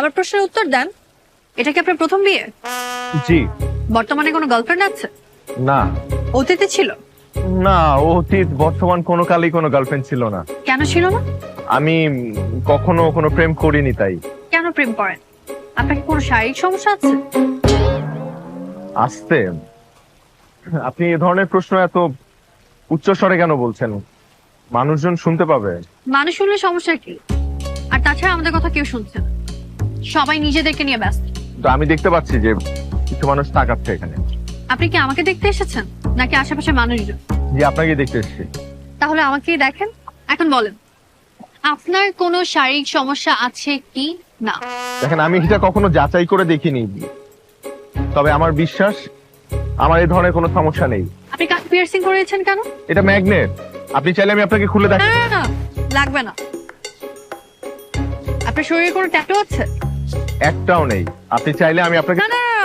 আমার প্রশ্নের উত্তর দেন। এটা কি আপনার প্রথম বিয়ে? জি। বর্তমানে কোনো গার্লফ্রেন্ড আছে? না অতীতে ছিল? না, অতীত বর্তমান কোনো কালেই কোনো গার্লফ্রেন্ড ছিল না। কেন ছিল না? আমি কখনো কোনো প্রেম করিনি তাই। কেন প্রেম করেন? আপনার কি কোনো শারীরিক সমস্যা আছে? আসতে আপনি এ ধরনের প্রশ্ন এত উচ্চ স্বরে কেন বলছেন? মানুষজন শুনতে পাবে। মানুষ শুনলে সমস্যা কি? আর তাছাড়া আমাদের কথা কেউ শুনছে না, সবাই নিজেদেরকে নিয়ে ব্যস্ত। তো আমি দেখতে পাচ্ছি যে কিছু মানুষ তাকাচ্ছে এখানে। আপনি কি আমাকে দেখতে এসেছেন নাকি আশেপাশে মানুষজন? জি, আপনাকে দেখতে এসেছি। তাহলে আমাকেই দেখেন। এখন বলেন, আপনার কোনো শারীরিক সমস্যা আছে কি না? দেখেন, আমি এটা কখনো যাচাই করে দেখিনি, তবে আমার বিশ্বাস আমার এই ধরনের কোনো সমস্যা নেই। আপনি কান পিয়ার্সিং করেছেন কেন? এটা ম্যাগনেট, আপনি চাইলে আমি আপনাকে খুলে না দেখাই। না, না, লাগবে না। আপনার শরীরে কোনো ট্যাটু আছে? একটাও নেই, আপনি চাইলে আমি আপনাকে। না না না,